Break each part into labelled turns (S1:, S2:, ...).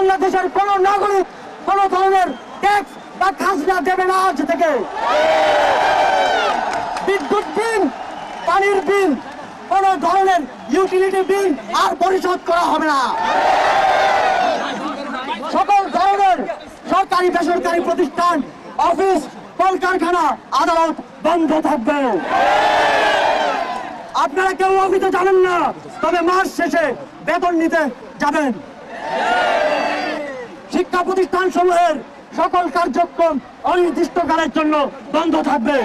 S1: বাংলাদেশের কোন নাগরিক কোন ধরনের ট্যাক্স বা খাজনা দেবে না আজ থেকে। বিদ্যুৎ বিল, পানির বিল, কোন ধরনের ইউটিলিটি বিল আর পরিশোধ করা হবে না। সকল ধরনের সরকারি বেসরকারি প্রতিষ্ঠান, অফিস, কলকারখানা, আদালত বন্ধ থাকবে। আপনারা কেউ অফিসে যাবেন না, তবে মাস শেষে বেতন নিতে যাবেন। শিক্ষা প্রতিষ্ঠান সমূহের সকল কার্যক্রম অনির্দিষ্টকালের জন্য বন্ধ থাকবে।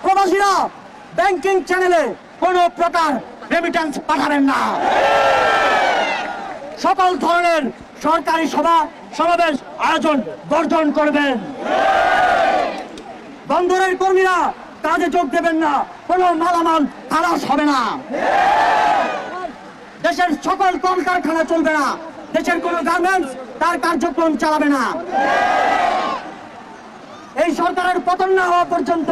S1: প্রবাসীরা ব্যাংকিং চ্যানেলে কোন প্রকার রেমিটেন্স পাঠাবেন না। সকল ধরনের সরকারি সভা সমাবেশ আয়োজন বর্জন করবেন। বন্দরের কর্মীরা কাজে যোগ দেবেন না, কোনো মালামাল খালাস হবে না। দেশের সকল কলকারখানা চলবে না, দেশের কোন গার্মেন্টস তার কার্যক্রম চালাবে না। এই সরকারের পতন না হওয়া পর্যন্ত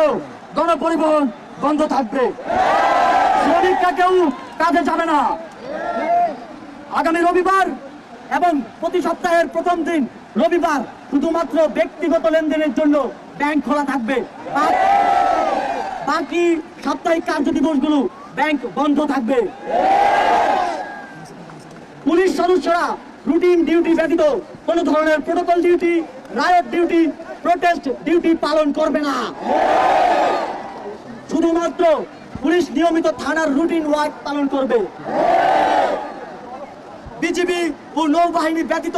S1: গণপরিবহন বন্ধ থাকবে। শ্রমিকরা কেউ কাজে যাবে না। আগামী রবিবার এবং প্রতি সপ্তাহের প্রথম দিন রবিবার শুধুমাত্র ব্যক্তিগত লেনদেনের জন্য ব্যাংক খোলা থাকবে। বাকি সাপ্তাহিক কার্য দিবসগুলো ব্যাংক বন্ধ থাকবে। পুলিশ সদস্যরা রুটিন ডিউটি ব্যতীত কোন ধরনের protocol duty, riot duty, protest duty পালন করবে না। শুধুমাত্র পুলিশ নিয়মিত থানার রুটিন ওয়ার্ক পালন করবে। বিজিবি ও নৌবাহিনী ব্যতীত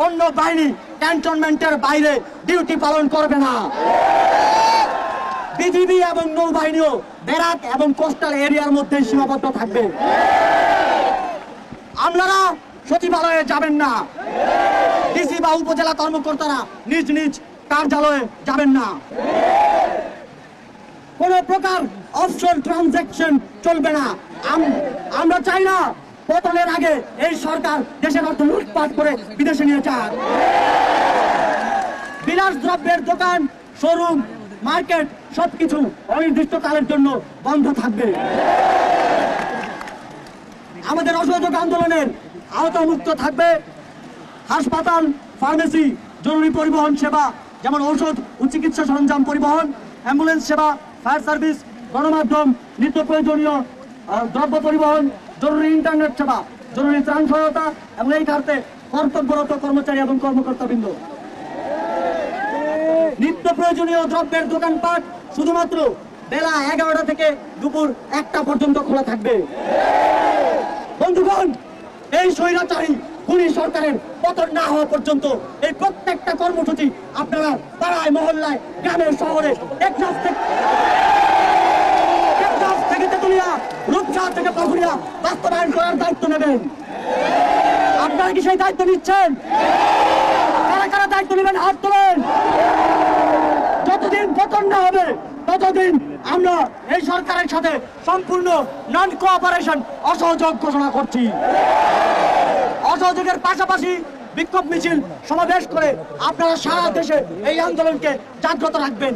S1: অন্য বাহিনী ক্যান্টনমেন্টের বাইরে ডিউটি পালন করবে না। বিজিবি এবং নৌবাহিনীও ব্যারাক এবং কোস্টাল এরিয়ার মধ্যে সীমাবদ্ধ থাকবে। আপনারা সচিবালয়ে যাবেন না। ডিসি বা উপজেলা কর্মকর্তারা নিজ নিজ কার্যালয়ে যাবেন না। কোন প্রকার অফশোর ট্রানজাকশন চলবে না। আমরা চাই না পতনের আগে এই সরকার দেশের অর্থ লুটপাট করে বিদেশে নিয়ে যাক। বিলাস দ্রব্যের দোকান, শোরুম, মার্কেট সবকিছু অনির্দিষ্টকালের জন্য বন্ধ থাকবে। আমাদের অসহযোগ আন্দোলনের আওতামুক্ত থাকবে হাসপাতাল, ফার্মেসি, জরুরি পরিবহন সেবা যেমন ঔষধ ও চিকিৎসা সরঞ্জাম পরিবহন, অ্যাম্বুলেন্স সেবা, ফায়ার সার্ভিস, গণমাধ্যম, নিত্য প্রয়োজনীয় দ্রব্য পরিবহন, জরুরি ইন্টারনেট সেবা, জরুরি ত্রাণ সহায়তা এবং এই খাতে কর্তব্যরত কর্মচারী এবং কর্মকর্তাবৃন্দ। নিত্য প্রয়োজনীয় দ্রব্যের দোকানপাট শুধুমাত্র বেলা 11টা থেকে দুপুর 1টা পর্যন্ত খোলা থাকবে। বন্ধুগণ, এই স্বৈরাচারী খুনি সরকারের পতন না হওয়া পর্যন্ত এই প্রত্যেকটা কর্মসূচি আপনারা পাড়ায়, মহল্লায়, গ্রামে, শহরে, টেকনাফ থেকে তেতুলিয়া, রূপসা থেকে পাকুড়িয়া বাস্তবায়ন করার দায়িত্ব নেবেন। আপনারা কি সেই দায়িত্ব নিচ্ছেন? কারা কারা দায়িত্ব নেবেন? হাত তোলেন। যতদিন পতন না হবে ততদিন আমরা এই সরকারের সাথে সম্পূর্ণ নন কোঅপারেশন, অসহযোগ ঘোষণা করছি। অসহযোগের পাশাপাশি বিক্ষোভ মিছিল সমাবেশ করে আপনারা সারা দেশে এই আন্দোলনকে জাগ্রত রাখবেন।